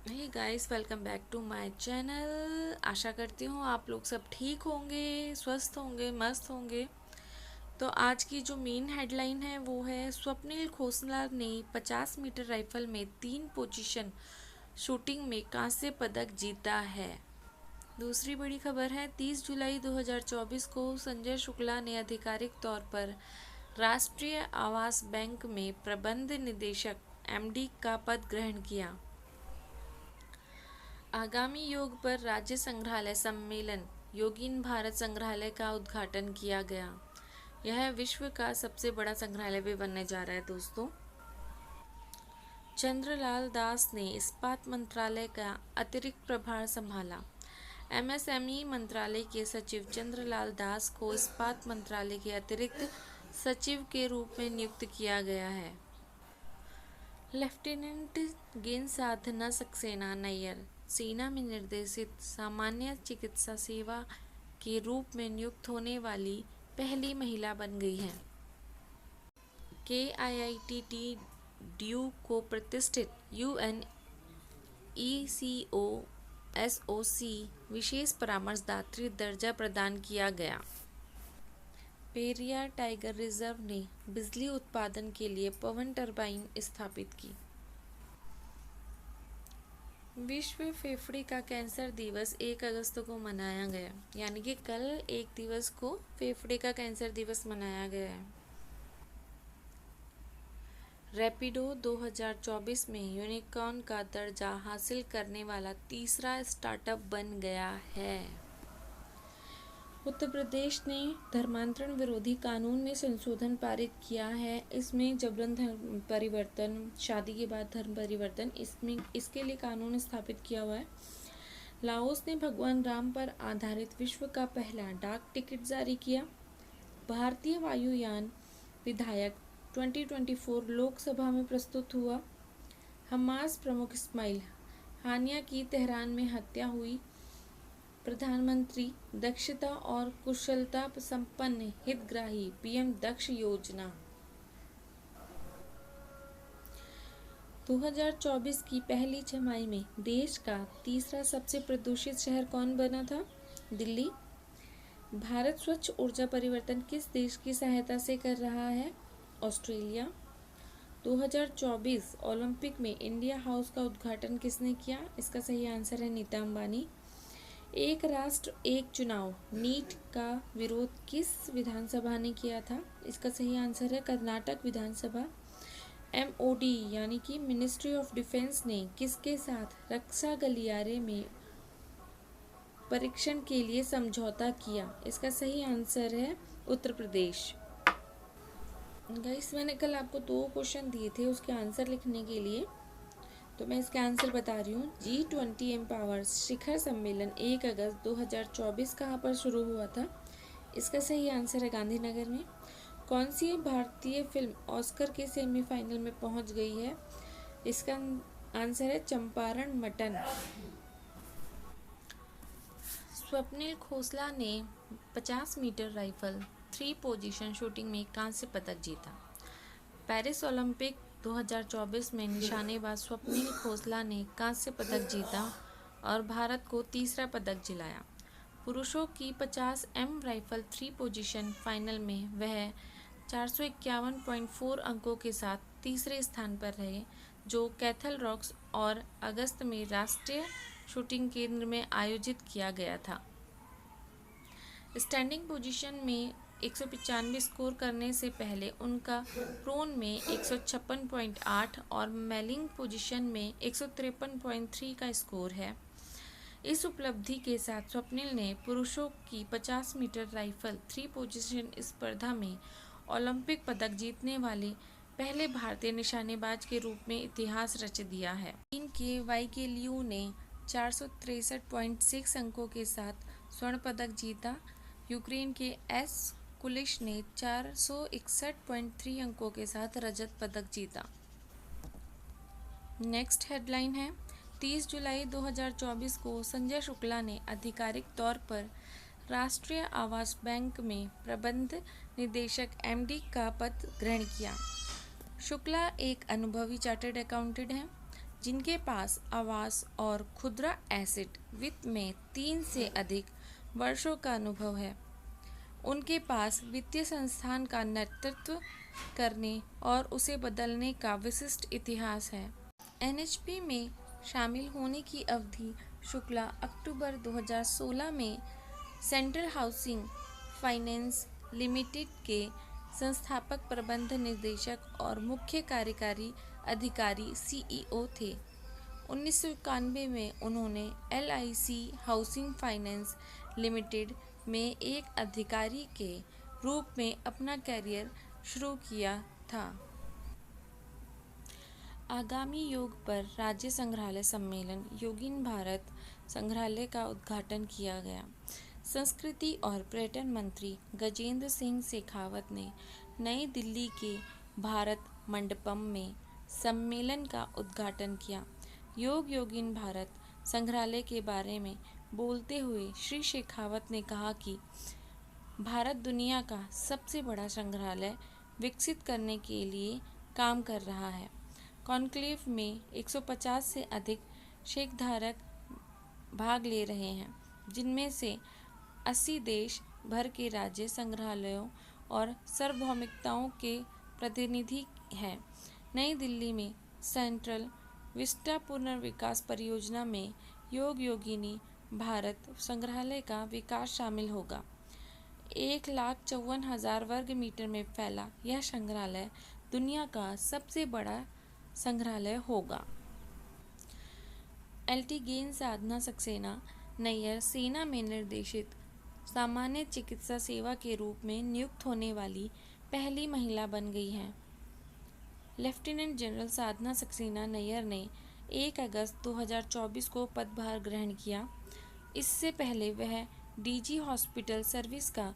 Hey guys, welcome back to my channel. आशा करती हूँ आप लोग सब ठीक होंगे, स्वस्थ होंगे, मस्त होंगे। तो आज की जो मेन हेडलाइन है वो है स्वप्निल खोसला ने 50 मीटर राइफल में 3 पोजीशन शूटिंग में कांस्य पदक जीता है। दूसरी बड़ी खबर है 30 जुलाई 2024 को संजय शुक्ला ने आधिकारिक तौर पर राष्ट्रीय आवास बैंक में प्रबंध निदेशक एमडी का पद ग्रहण किया। आगामी योग पर राज्य संग्रहालय सम्मेलन योगीन भारत संग्रहालय का उद्घाटन किया गया। यह विश्व का सबसे बड़ा संग्रहालय भी बनने जा रहा है दोस्तों। चंद्रलाल दास ने इस्पात मंत्रालय का अतिरिक्त प्रभार संभाला। एमएसएमई मंत्रालय के सचिव चंद्रलाल दास को इस्पात मंत्रालय के अतिरिक्त सचिव के रूप में नियुक्त किया गया है। लेफ्टिनेंट गेन साधना सक्सेना नैयर सेना में निर्देशित सामान्य चिकित्सा सेवा के रूप में नियुक्त होने वाली पहली महिला बन गई हैं। KIIT ड्यू को प्रतिष्ठित UNECOSOC विशेष परामर्शदात्री दर्जा प्रदान किया गया। पेरियार टाइगर रिजर्व ने बिजली उत्पादन के लिए पवन टरबाइन स्थापित की। विश्व फेफड़े का कैंसर दिवस 1 अगस्त को मनाया गया, यानी कि कल 1 दिवस को फेफड़े का कैंसर दिवस मनाया गया है। रैपिडो 2024 में यूनिकॉर्न का दर्जा हासिल करने वाला तीसरा स्टार्टअप बन गया है। उत्तर प्रदेश ने धर्मांतरण विरोधी कानून में संशोधन पारित किया है। इसमें जबरन धर्म परिवर्तन, शादी के बाद धर्म परिवर्तन, इसके लिए कानून स्थापित किया हुआ है। लाओस ने भगवान राम पर आधारित विश्व का पहला डाक टिकट जारी किया। भारतीय वायुयान विधायक 2024 लोकसभा में प्रस्तुत हुआ। हमास प्रमुख इस्माइल हानिया की तेहरान में हत्या हुई। प्रधानमंत्री दक्षता और कुशलता संपन्न हितग्राही पीएम दक्ष योजना 2024 की पहली छमाही में देश का तीसरा सबसे प्रदूषित शहर कौन बना था? दिल्ली। भारत स्वच्छ ऊर्जा परिवर्तन किस देश की सहायता से कर रहा है? ऑस्ट्रेलिया। 2024 ओलंपिक में इंडिया हाउस का उद्घाटन किसने किया? इसका सही आंसर है नीता अंबानी। एक राष्ट्र एक चुनाव नीट का विरोध किस विधानसभा ने किया था? इसका सही आंसर है कर्नाटक विधानसभा। MOD यानी कि मिनिस्ट्री ऑफ डिफेंस ने किसके साथ रक्षा गलियारे में परीक्षण के लिए समझौता किया? इसका सही आंसर है उत्तर प्रदेश। गाइस, मैंने कल आपको 2 क्वेश्चन दिए थे उसके आंसर लिखने के लिए, तो मैं इसका आंसर बता रही हूँ। G20 एम्पावर शिखर सम्मेलन 1 अगस्त 2024 कहाँ पर शुरू हुआ था? इसका सही आंसर है गांधीनगर में। कौन सी भारतीय फिल्म ऑस्कर के सेमीफाइनल में पहुँच गई है? इसका आंसर है चंपारण मटन। स्वप्निल खोसला ने 50 मीटर राइफल 3 पोजीशन शूटिंग में कांस्य पदक जीता। पेरिस ओलंपिक 2024 में निशानेबाज स्वप्निल खोसला ने कांस्य पदक जीता और भारत को तीसरा पदक दिलाया। पुरुषों की 50 M राइफल 3 पोजीशन फाइनल में वह 451.4 अंकों के साथ तीसरे स्थान पर रहे, जो कैथल रॉक्स और अगस्त में राष्ट्रीय शूटिंग केंद्र में आयोजित किया गया था। स्टैंडिंग पोजीशन में 195 स्कोर करने से पहले उनका प्रोन में 156.8 और मेलिंग पोजीशन में 153.3 का स्कोर है। इस उपलब्धि के साथ स्वप्निल ने पुरुषों की 50 मीटर राइफल 3 पोजीशन स्पर्धा में ओलंपिक पदक जीतने वाले पहले भारतीय निशानेबाज के रूप में इतिहास रच दिया है। चीन के वाई के लियू ने 463.6 अंकों के साथ स्वर्ण पदक जीता। यूक्रेन के एस कुलिश ने 461.3 अंकों के साथ रजत पदक जीता। नेक्स्ट हेडलाइन है 30 जुलाई 2024 को संजय शुक्ला ने आधिकारिक तौर पर राष्ट्रीय आवास बैंक में प्रबंध निदेशक MD का पद ग्रहण किया। शुक्ला एक अनुभवी चार्टर्ड अकाउंटेंट हैं। जिनके पास आवास और खुदरा एसेट वित्त में 3 से अधिक वर्षों का अनुभव है। उनके पास वित्तीय संस्थान का नेतृत्व करने और उसे बदलने का विशिष्ट इतिहास है। एनएचपी में शामिल होने की अवधि शुक्ला अक्टूबर 2016 में सेंट्रल हाउसिंग फाइनेंस लिमिटेड के संस्थापक प्रबंध निदेशक और मुख्य कार्यकारी अधिकारी सीईओ थे। 1991 में उन्होंने एलआईसी हाउसिंग फाइनेंस लिमिटेड में एक अधिकारी के रूप में अपना करियर शुरू किया था। आगामी योग पर राज्य संग्रहालय सम्मेलन योगिन भारत संग्रहालय का उद्घाटन किया गया। संस्कृति और पर्यटन मंत्री गजेंद्र सिंह शेखावत ने नई दिल्ली के भारत मंडपम में सम्मेलन का उद्घाटन किया। योग योगिन भारत संग्रहालय के बारे में बोलते हुए श्री शेखावत ने कहा कि भारत दुनिया का सबसे बड़ा संग्रहालय विकसित करने के लिए काम कर रहा है। कॉन्क्लेव में 150 से अधिक शेकधारक भाग ले रहे हैं, जिनमें से 80 देश भर के राज्य संग्रहालयों और सार्वभौमिकताओं के प्रतिनिधि हैं। नई दिल्ली में सेंट्रल विस्टा पुनर्विकास परियोजना में योग योगिनी भारत संग्रहालय का विकास शामिल होगा। 1,54,000 वर्ग मीटर में फैला यह संग्रहालय दुनिया का सबसे बड़ा संग्रहालय होगा। एल्टीगेन साधना सक्सेना नैयर सेना में निर्देशित सामान्य चिकित्सा सेवा के रूप में नियुक्त होने वाली पहली महिला बन गई हैं। लेफ्टिनेंट जनरल साधना सक्सेना नैयर ने 1 अगस्त 2024 को पदभार ग्रहण किया। इससे पहले वह डीजी हॉस्पिटल सर्विस का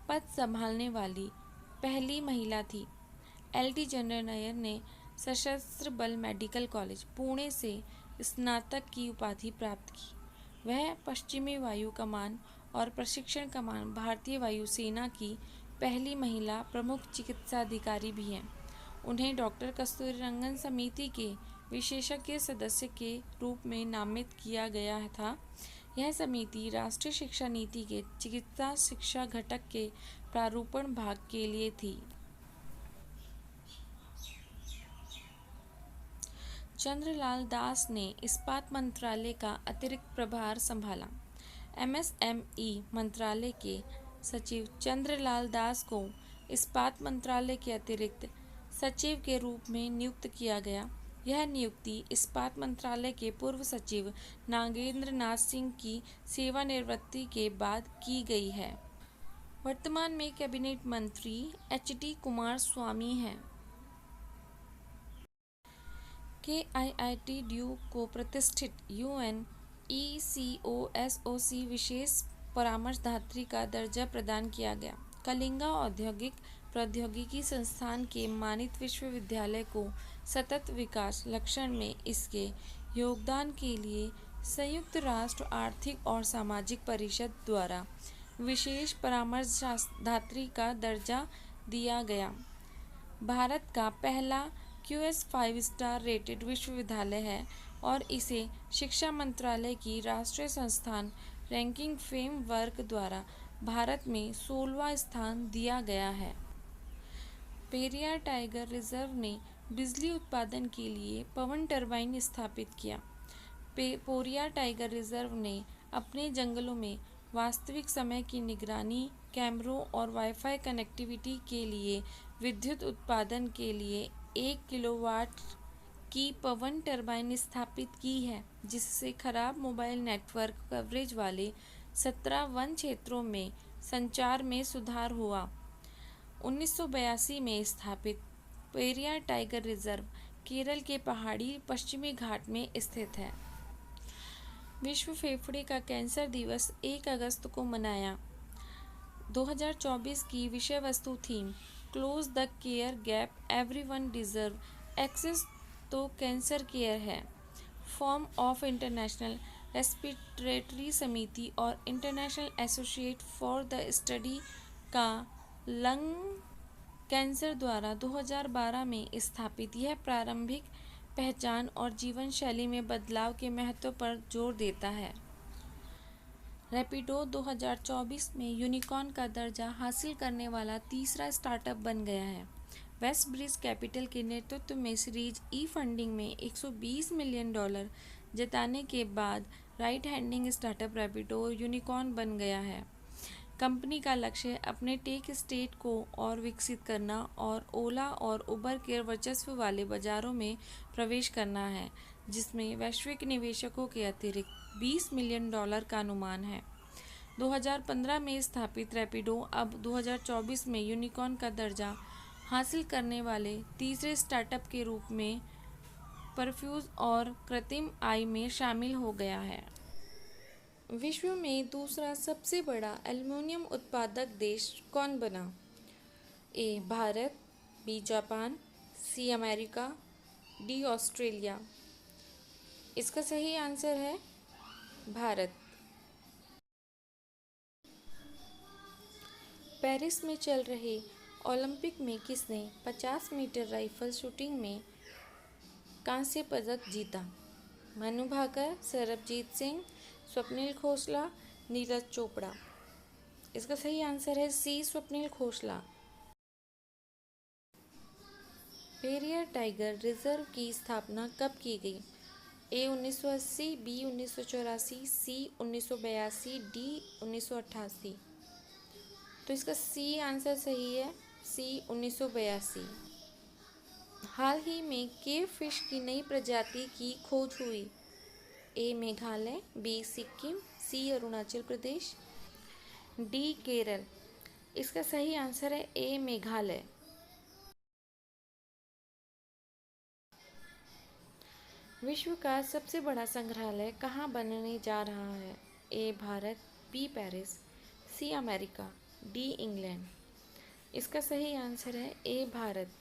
पद संभालने वाली पहली महिला थी। एलटी जनरल नैयर ने सशस्त्र बल मेडिकल कॉलेज पुणे से स्नातक की उपाधि प्राप्त की। वह पश्चिमी वायु कमान और प्रशिक्षण कमान भारतीय वायुसेना की पहली महिला प्रमुख चिकित्सा अधिकारी भी हैं। उन्हें डॉक्टर कस्तूरीरंगन समिति के विशेषज्ञ सदस्य के रूप में नामित किया गया था। यह समिति राष्ट्रीय शिक्षा नीति के चिकित्सा शिक्षा घटक के प्रारूपण भाग के लिए थी। चंद्रलाल दास ने इस्पात मंत्रालय का अतिरिक्त प्रभार संभाला। एमएसएमई मंत्रालय के सचिव चंद्रलाल दास को इस्पात मंत्रालय के अतिरिक्त सचिव के रूप में नियुक्त किया गया। यह नियुक्ति इस्पात मंत्रालय के पूर्व सचिव नागेंद्र नाथ सिंह की सेवानिवृत्ति के बाद की गई है। वर्तमान में कैबिनेट मंत्री एचडी कुमारस्वामी हैं। केआईआईटी ड्यूक को प्रतिष्ठित यूएनईसीओएसओसी विशेष परामर्शदात्री का दर्जा प्रदान किया गया। कलिंगा औद्योगिक प्रौद्योगिकी संस्थान के मानित विश्वविद्यालय को सतत विकास लक्षण में इसके योगदान के लिए संयुक्त राष्ट्र आर्थिक और सामाजिक परिषद द्वारा विशेष परामर्शदात्री का दर्जा दिया गया। भारत का पहला QS 5 स्टार रेटेड विश्वविद्यालय है और इसे शिक्षा मंत्रालय की राष्ट्रीय संस्थान रैंकिंग फ्रेमवर्क द्वारा भारत में 16वां स्थान दिया गया है। पेरियार टाइगर रिजर्व ने बिजली उत्पादन के लिए पवन टरबाइन स्थापित किया। पेरियार टाइगर रिजर्व ने अपने जंगलों में वास्तविक समय की निगरानी, कैमरों और वाईफाई कनेक्टिविटी के लिए विद्युत उत्पादन के लिए 1 किलोवाट की पवन टरबाइन स्थापित की है, जिससे खराब मोबाइल नेटवर्क कवरेज वाले 17 वन क्षेत्रों में संचार में सुधार हुआ। 1982 में स्थापित पेरियार टाइगर रिजर्व केरल के पहाड़ी पश्चिमी घाट में स्थित है। विश्व फेफड़े का कैंसर दिवस 1 अगस्त को मनाया। 2024 की विषय वस्तु theme close the care gap, everyone deserve access to cancer care है। फॉर्म ऑफ इंटरनेशनल रेस्पिरेटरी समिति और international associate for the study का लंग कैंसर द्वारा 2012 में स्थापित यह प्रारंभिक पहचान और जीवन शैली में बदलाव के महत्व पर जोर देता है। रैपिडो 2024 में यूनिकॉर्न का दर्जा हासिल करने वाला तीसरा स्टार्टअप बन गया है। वेस्टब्रिज कैपिटल के नेतृत्व में सीरीज ई फंडिंग में $120 मिलियन जुटाने के बाद right handing startup Rapido unicorn बन गया है। कंपनी का लक्ष्य अपने टेक स्टेट को और विकसित करना और ओला और उबर के वर्चस्व वाले बाजारों में प्रवेश करना है, जिसमें वैश्विक निवेशकों के अतिरिक्त $20 मिलियन का अनुमान है। 2015 में स्थापित रैपिडो अब 2024 में यूनिकॉर्न का दर्जा हासिल करने वाले तीसरे स्टार्टअप के रूप में परफ्यूज और कृत्रिम आय में शामिल हो गया है। विश्व में दूसरा सबसे बड़ा एल्युमिनियम उत्पादक देश कौन बना? A Bharat, B Japan, C America, D Australia. इसका सही आंसर है भारत। पेरिस में चल रहे ओलंपिक में किसने 50 मीटर राइफल शूटिंग में कांस्य पदक जीता? मनु भाकर, सरबजीत सिंह, स्वप्निल खोसला, नीरज चोपड़ा। इसका सही आंसर है सी स्वप्निल खोसला। पेरियार टाइगर रिजर्व की स्थापना कब की गई? ए 1980, बी 1984, सी 1982, डी 1988। तो इसका सी आंसर सही है, सी 1982। हाल ही में केव फिश की नई प्रजाति की खोज हुई। ए मेघालय, बी सिक्किम, सी अरुणाचल प्रदेश, डी केरल। इसका सही आंसर है ए मेघालय। विश्व का सबसे बड़ा संग्रहालय कहाँ बनने जा रहा है? A Bharat, B Paris, C America, D England. इसका सही आंसर है ए भारत।